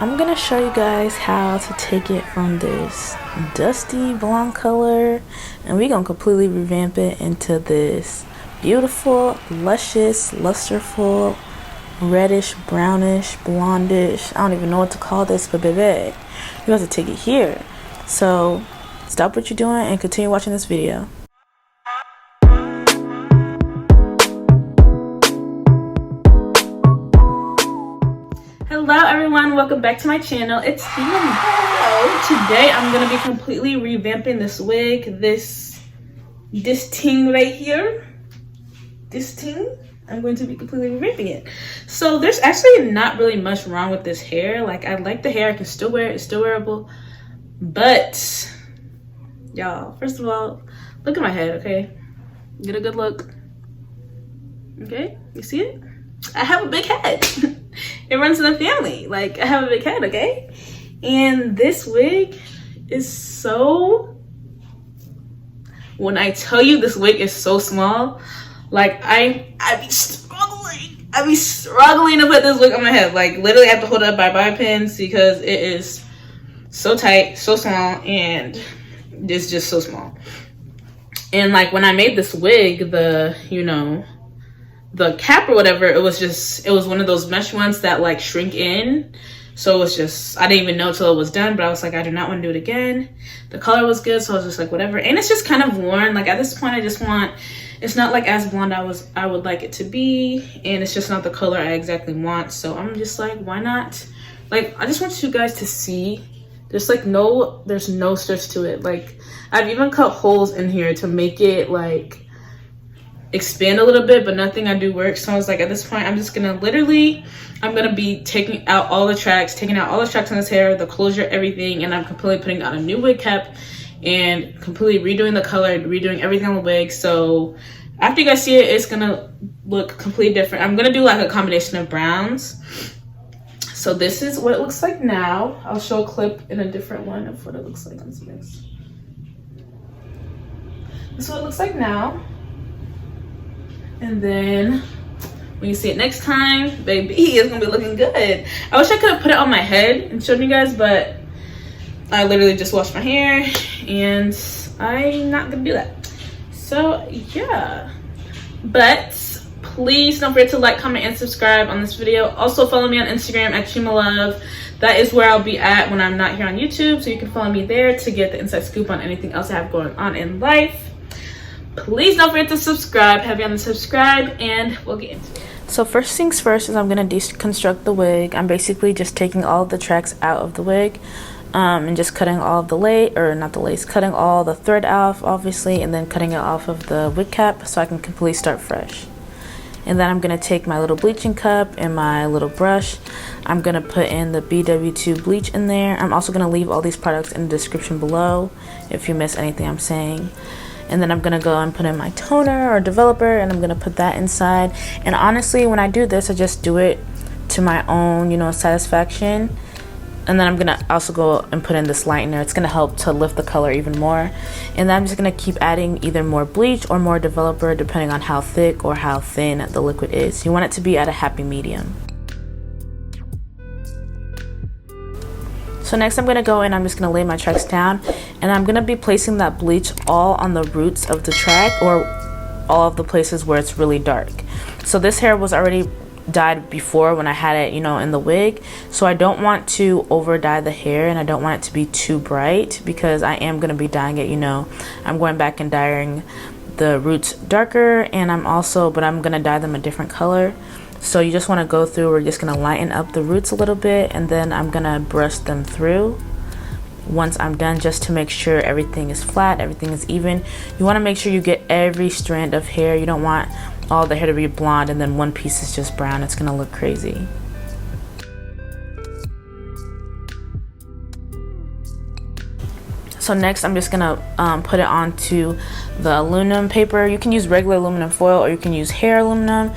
I'm gonna show you guys how to take it from this dusty blonde color and we're gonna completely revamp it into this beautiful, luscious, lusterful, reddish, brownish, blondish. I don't even know what to call this, but baby, you have to take it here. So stop what you're doing and continue watching this video. Hello everyone, welcome back to my channel. It's Sienna. Today I'm going to be completely revamping this wig, this ting right here. This ting, I'm going to be completely revamping it. So there's actually not really much wrong with this hair. Like, I like the hair, I can still wear it, it's still wearable. But y'all, first of all, look at my head, okay? Get a good look. Okay, you see it? I have a big head. It runs in the family. Like, I have a big head, okay? And this wig is so, when I tell you this wig is so small, like I be struggling to put this wig on my head. Like, literally I have to hold it up by bobby pins because it is so tight, so small, and it's just so small. And like when I made this wig, the cap or whatever, it was one of those mesh ones that like shrink in. So it was just, I didn't even know till it was done, but I was like, I do not want to do it again. The color was good, so I was just like, whatever. And it's just kind of worn. Like at this point, I just want, it's not like as blonde I would like it to be, and it's just not the color I exactly want. So I'm just like, why not? Like, I just want you guys to see, there's no stretch to it. Like, I've even cut holes in here to make it like expand a little bit, but nothing I do works. So I was like, at this point, I'm just gonna I'm gonna be taking out all the tracks on this hair, the closure, everything, and I'm completely putting on a new wig cap and completely redoing the color, redoing everything on the wig. So after you guys see it, it's gonna look completely different. I'm gonna do like a combination of browns. So this is what it looks like now. I'll show a clip in a different one of what it looks like on this. This is what it looks like now. And then when you see it next time, baby, it's gonna be looking good. I wish I could have put it on my head and shown you guys, but I literally just washed my hair and I'm not gonna do that. So yeah, but please don't forget to like, comment, and subscribe on this video. Also follow me on Instagram at ChimaLove. That is where I'll be at when I'm not here on YouTube, so you can follow me there to get the inside scoop on anything else I have going on in life. Please don't forget to subscribe, heavy on the subscribe, and we'll get into it. So first things first is I'm going to deconstruct the wig. I'm basically just taking all of the tracks out of the wig and just cutting all of the cutting all the thread off, obviously, and then cutting it off of the wig cap so I can completely start fresh. And then I'm going to take my little bleaching cup and my little brush. I'm going to put in the BW2 bleach in there. I'm also going to leave all these products in the description below if you miss anything I'm saying. And then I'm going to go and put in my toner or developer, and I'm going to put that inside. And honestly, when I do this, I just do it to my own, satisfaction. And then I'm going to also go and put in this lightener. It's going to help to lift the color even more. And then I'm just going to keep adding either more bleach or more developer, depending on how thick or how thin the liquid is. You want it to be at a happy medium. So next I'm going to go in, I'm just going to lay my tracks down, and I'm going to be placing that bleach all on the roots of the track or all of the places where it's really dark. So this hair was already dyed before when I had it, in the wig. So I don't want to over dye the hair, and I don't want it to be too bright because I am going to be dyeing it, I'm going back and dyeing the roots darker, and I'm going to dye them a different color. So you just want to go through, we're just going to lighten up the roots a little bit, and then I'm going to brush them through once I'm done, just to make sure everything is flat, everything is even. You want to make sure you get every strand of hair. You don't want all the hair to be blonde and then one piece is just brown. It's going to look crazy. So next I'm just going to put it onto the aluminum paper. You can use regular aluminum foil or you can use hair aluminum.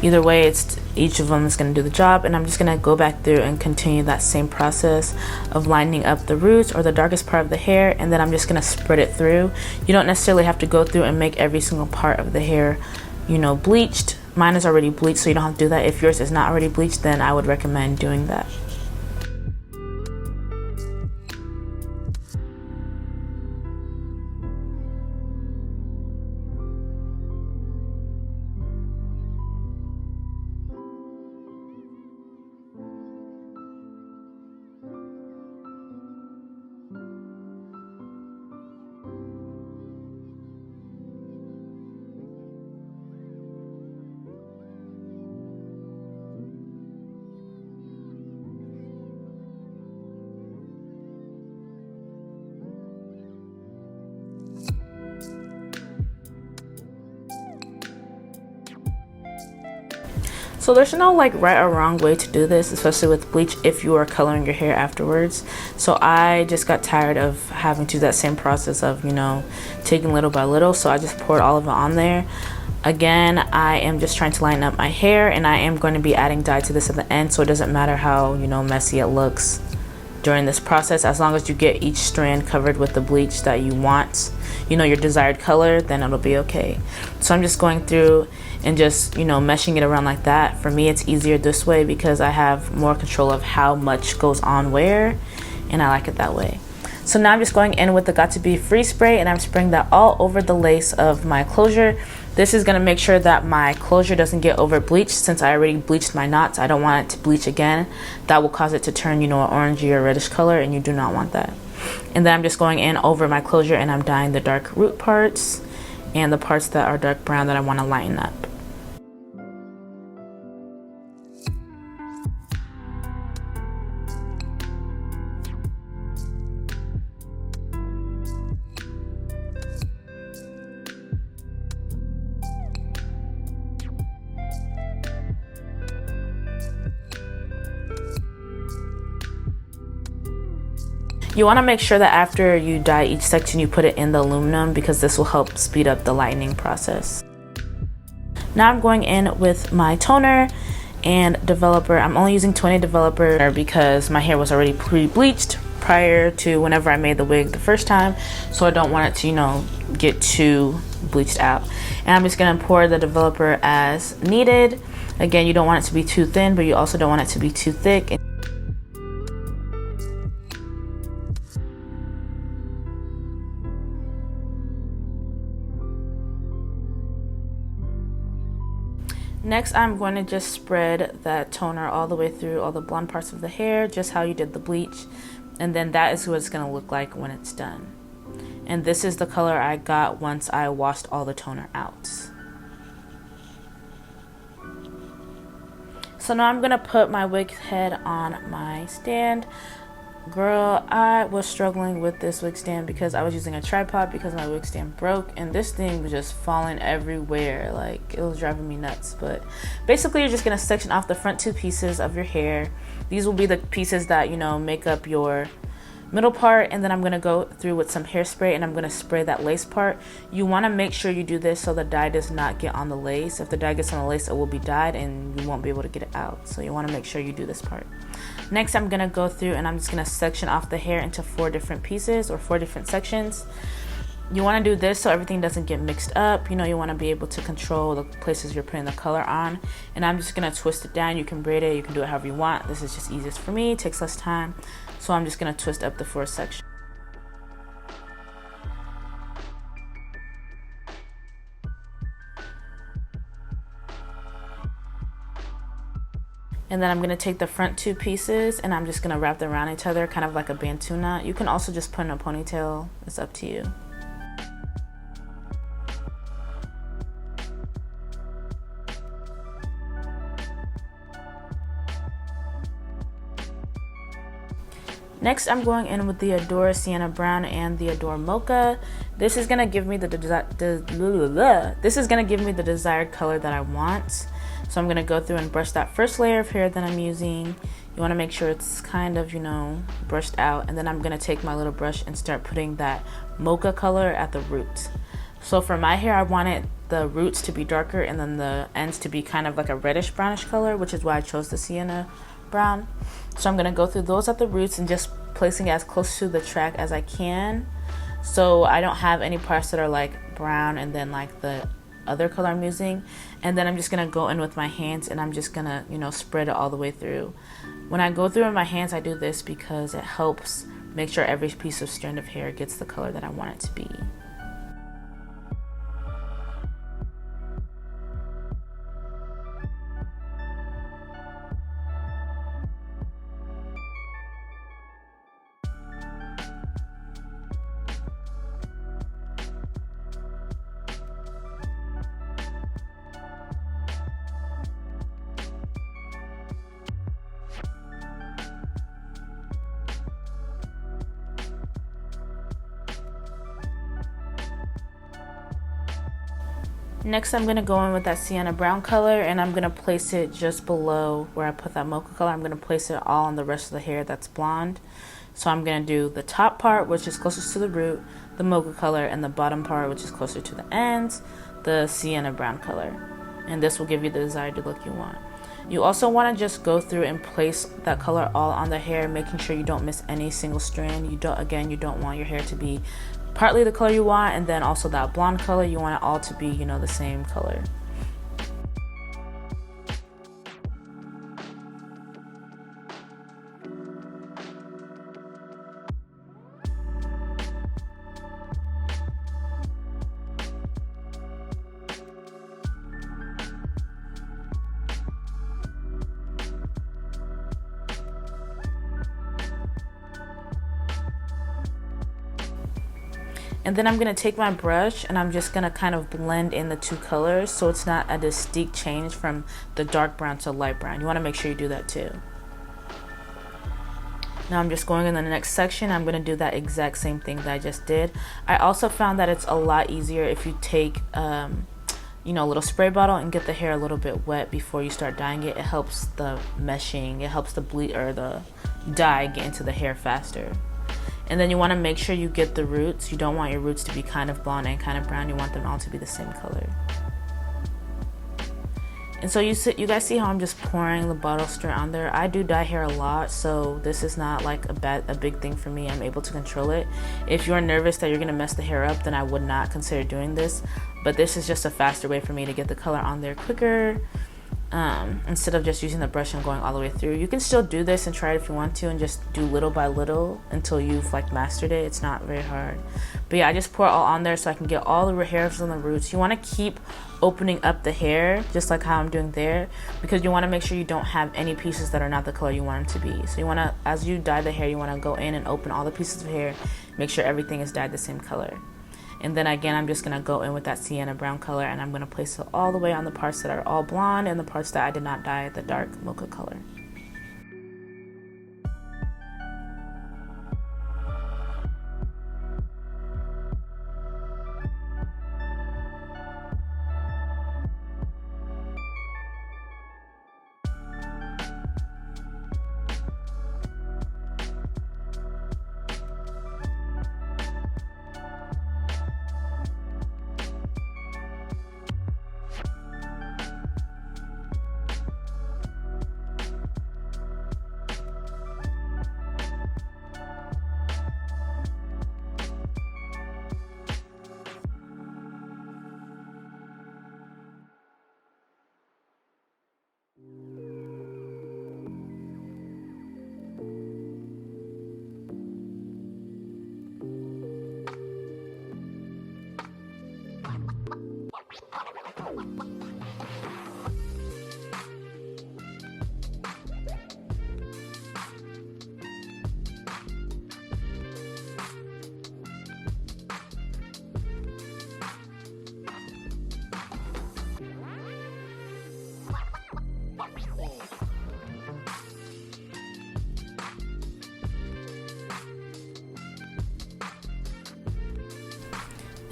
Either way, each of them is going to do the job, and I'm just going to go back through and continue that same process of lining up the roots or the darkest part of the hair, and then I'm just going to spread it through. You don't necessarily have to go through and make every single part of the hair, bleached. Mine is already bleached, so you don't have to do that. If yours is not already bleached, then I would recommend doing that. So there's no like right or wrong way to do this, especially with bleach if you are coloring your hair afterwards. So I just got tired of having to do that same process of, you know, taking little by little. So I just poured all of it on there. Again, I am just trying to lighten up my hair, and I am going to be adding dye to this at the end, so it doesn't matter how, you know, messy it looks during this process. As long as you get each strand covered with the bleach that you want, you know, your desired color, then it'll be okay. So I'm just going through and just, you know, meshing it around like that. For me, it's easier this way because I have more control of how much goes on where, and I like it that way. So now I'm just going in with the Got To Be Free spray, and I'm spraying that all over the lace of my closure. This is going to make sure that my closure doesn't get over bleached. Since I already bleached my knots, I don't want it to bleach again. That will cause it to turn, you know, an orangey or reddish color, and you do not want that. And then I'm just going in over my closure, and I'm dyeing the dark root parts and the parts that are dark brown that I want to lighten up. You want to make sure that after you dye each section, you put it in the aluminum, because this will help speed up the lightening process. Now I'm going in with my toner and developer. I'm only using 20 developer because my hair was already pre-bleached prior to whenever I made the wig the first time, so I don't want it to, you know, get too bleached out. And I'm just going to pour the developer as needed. Again, you don't want it to be too thin, but you also don't want it to be too thick. Next, I'm going to just spread that toner all the way through all the blonde parts of the hair, just how you did the bleach. And then that is what it's going to look like when it's done. And this is the color I got once I washed all the toner out. So now I'm going to put my wig head on my stand. Girl, I was struggling with this wig stand because I was using a tripod because my wig stand broke, and this thing was just falling everywhere. Like, it was driving me nuts. But basically, you're just going to section off the front two pieces of your hair. These will be the pieces that, you know, make up your middle part, and then I'm going to go through with some hairspray, and I'm going to spray that lace part. You want to make sure you do this so the dye does not get on the lace. If the dye gets on the lace, it will be dyed and you won't be able to get it out. So you want to make sure you do this part. Next, I'm going to go through and I'm just going to section off the hair into 4 different pieces or 4 different sections. You want to do this so everything doesn't get mixed up. You know, you want to be able to control the places you're putting the color on. And I'm just going to twist it down. You can braid it. You can do it however you want. This is just easiest for me. It takes less time. So I'm just going to twist up the 4 sections. And then I'm going to take the front 2 pieces and I'm just going to wrap them around each other, kind of like a bantu knot. You can also just put in a ponytail. It's up to you. Next, I'm going in with the Adore Sienna Brown and the Adore Mocha. This is going to give me the desired color that I want. So I'm going to go through and brush that first layer of hair that I'm using. You want to make sure it's kind of, you know, brushed out. And then I'm going to take my little brush and start putting that mocha color at the roots. So for my hair, I wanted the roots to be darker and then the ends to be kind of like a reddish brownish color, which is why I chose the Sienna Brown. So I'm going to go through those at the roots and just placing it as close to the track as I can. So I don't have any parts that are like brown and then like the other color I'm using. And then I'm just going to go in with my hands and I'm just going to, you know, spread it all the way through. When I go through with my hands, I do this because it helps make sure every piece of strand of hair gets the color that I want it to be. Next, I'm going to go in with that Sienna Brown color, and I'm going to place it just below where I put that Mocha color. I'm going to place it all on the rest of the hair that's blonde. So I'm going to do the top part, which is closest to the root, the Mocha color, and the bottom part, which is closer to the ends, the Sienna Brown color. And this will give you the desired look you want. You also want to just go through and place that color all on the hair, making sure you don't miss any single strand. You don't want your hair to be partly the color you want, and then also that blonde color, you want it all to be, the same color. And then I'm going to take my brush and I'm just going to kind of blend in the two colors so it's not a distinct change from the dark brown to light brown. You want to make sure you do that too. Now I'm just going in the next section. I'm going to do that exact same thing that I just did. I also found that it's a lot easier if you take a little spray bottle and get the hair a little bit wet before you start dyeing it. It helps the meshing, it helps the bleed or the dye get into the hair faster. And then you want to make sure you get the roots. You don't want your roots to be kind of blonde and kind of brown. You want them all to be the same color. And so you guys see how I'm just pouring the bottle straight on there. I do dye hair a lot, so this is not like a big thing for me. I'm able to control it. If you're nervous that you're gonna mess the hair up, then I would not consider doing this. But this is just a faster way for me to get the color on there quicker. Instead of just using the brush and going all the way through. You can still do this and try it if you want to, and just do little by little until you've mastered it. It's not very hard. But yeah, I just pour it all on there so I can get all the hairs on the roots. You want to keep opening up the hair just like how I'm doing there, because you want to make sure you don't have any pieces that are not the color you want them to be. So you want to, as you dye the hair, you want to go in and open all the pieces of hair, make sure everything is dyed the same color. And then again, I'm just going to go in with that Sienna Brown color, and I'm going to place it all the way on the parts that are all blonde and the parts that I did not dye the dark Mocha color.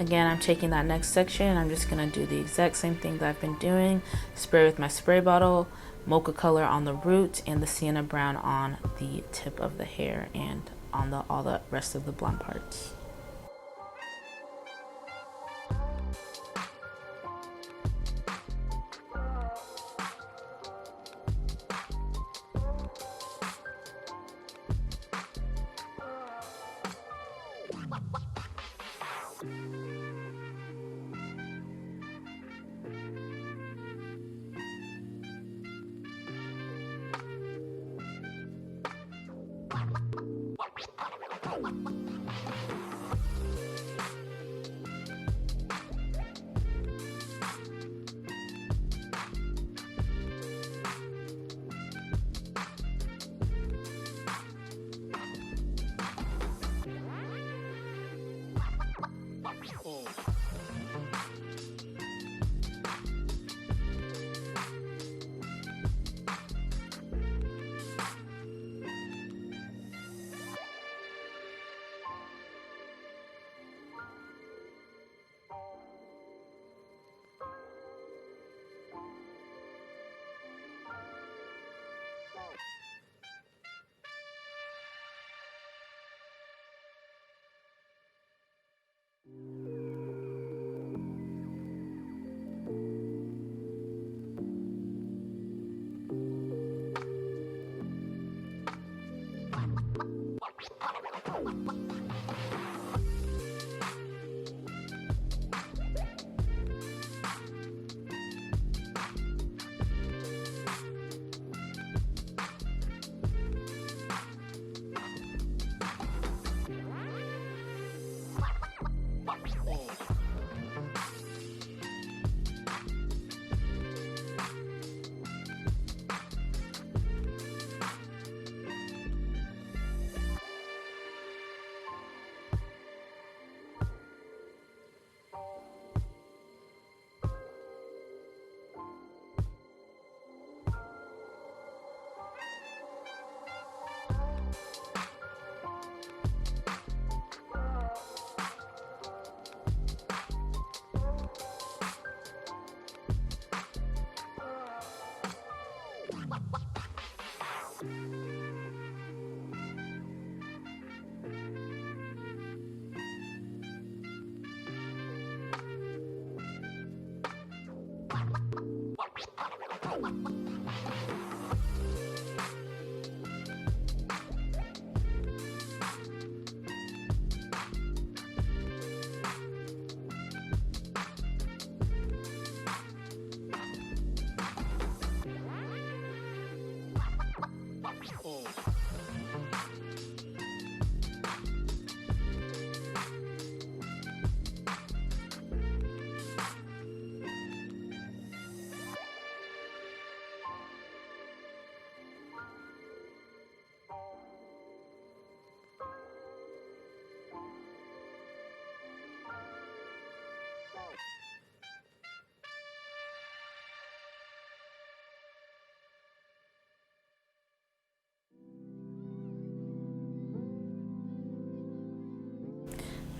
Again, I'm taking that next section and I'm just going to do the exact same thing that I've been doing. Spray with my spray bottle, Mocha color on the root, and the Sienna Brown on the tip of the hair and on all the rest of the blonde parts.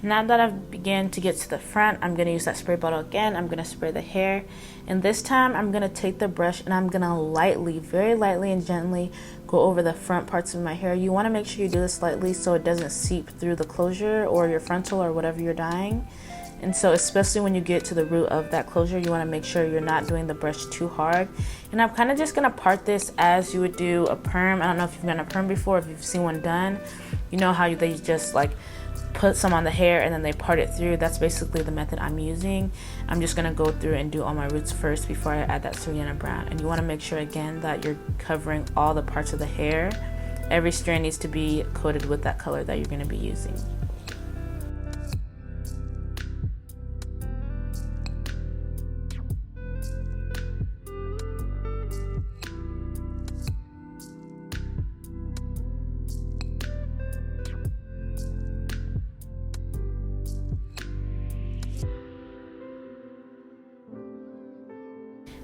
Now that I've begun to get to the front, I'm going to use that spray bottle again. I'm going to spray the hair. And this time I'm going to take the brush and I'm going to lightly, very lightly and gently go over the front parts of my hair. You want to make sure you do this lightly so it doesn't seep through the closure or your frontal or whatever you're dyeing. And so especially when you get to the root of that closure, you want to make sure you're not doing the brush too hard. And I'm kind of just going to part this as you would do a perm. I don't know if you've done a perm before, if you've seen one done. You know how they just like put some on the hair and then they part it through. That's basically the method I'm using. I'm just going to go through and do all my roots first before I add that Sienna Brown. And you want to make sure again that you're covering all the parts of the hair. Every strand needs to be coated with that color that you're going to be using.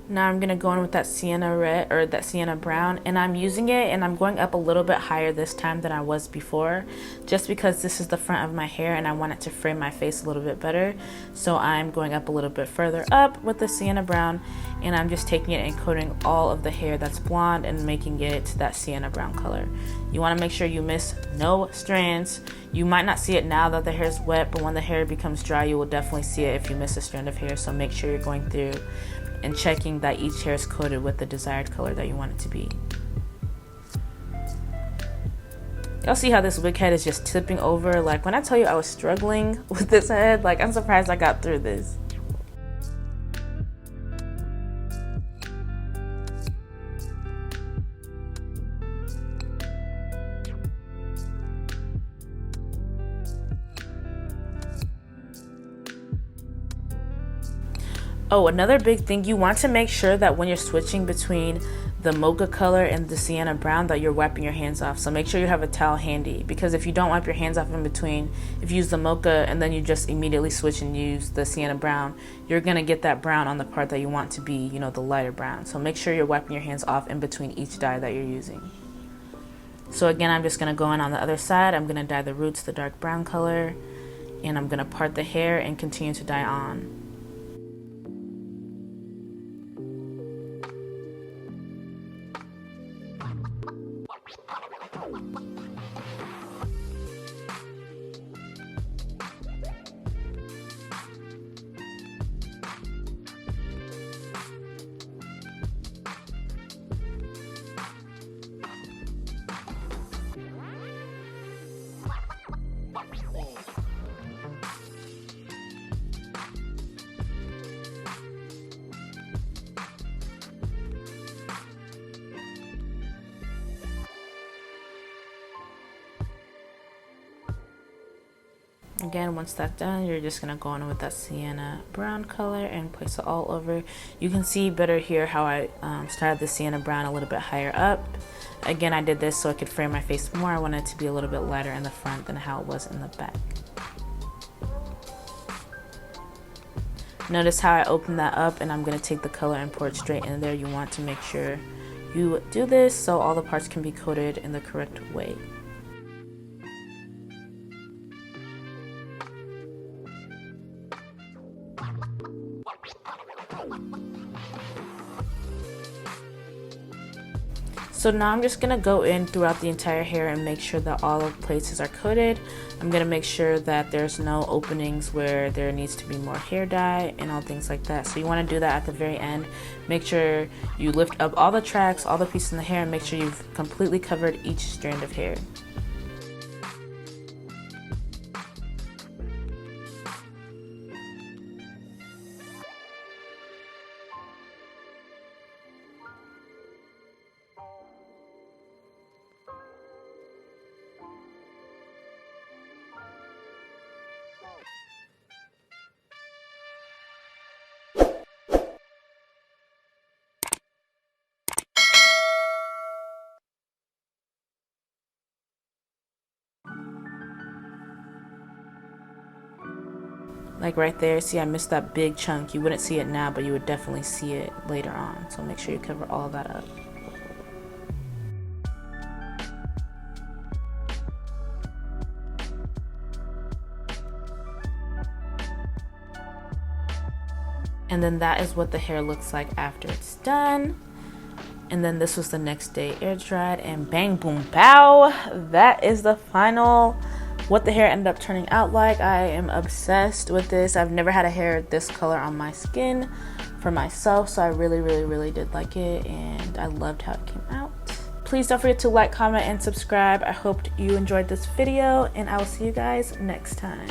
Now I'm going to go in with that Sienna red or that Sienna Brown, and I'm using it and I'm going up a little bit higher this time than I was before, just because this is the front of my hair and I want it to frame my face a little bit better. So I'm going up a little bit further up with the Sienna Brown, and I'm just taking it and coating all of the hair that's blonde and making it that Sienna Brown color. You want to make sure you miss no strands. You might not see it now that the hair is wet, but when the hair becomes dry, you will definitely see it if you miss a strand of hair. So make sure you're going through and checking that each hair is coated with the desired color that you want it to be. Y'all see how this wig head is just tipping over? Like when I tell you I was struggling with this head, like I'm surprised I got through this. Oh, another big thing, you want to make sure that when you're switching between the Mocha color and the Sienna Brown that you're wiping your hands off. So make sure you have a towel handy, because if you don't wipe your hands off in between, if you use the Mocha and then you just immediately switch and use the Sienna Brown, you're going to get that brown on the part that you want to be, you know, the lighter brown. So make sure you're wiping your hands off in between each dye that you're using. So again, I'm just going to go in on the other side. I'm going to dye the roots the dark brown color, and I'm going to part the hair and continue to dye on. Again, once that's done, you're just going to go in with that Sienna Brown color and place it all over. You can see better here how I started the Sienna Brown a little bit higher up. Again, I did this so I could frame my face more. I wanted it to be a little bit lighter in the front than how it was in the back. Notice how I opened that up, and I'm going to take the color and pour it straight in there. You want to make sure you do this so all the parts can be coated in the correct way. So now I'm just gonna go in throughout the entire hair and make sure that all of places are coated. I'm gonna make sure that there's no openings where there needs to be more hair dye and all things like that. So you wanna do that at the very end. Make sure you lift up all the tracks, all the pieces in the hair, and make sure you've completely covered each strand of hair. Like right there, see I missed that big chunk. You wouldn't see it now, but you would definitely see it later on. So make sure you cover all of that up. And then that is what the hair looks like after it's done. And then this was the next day, air dried, and bang, boom, bow. That is the final, what the hair ended up turning out like. I am obsessed with this. I've never had a hair this color on my skin for myself, so I really did like it, and I loved how it came out. Please don't forget to like, comment, and subscribe. I hope you enjoyed this video, and I will see you guys next time.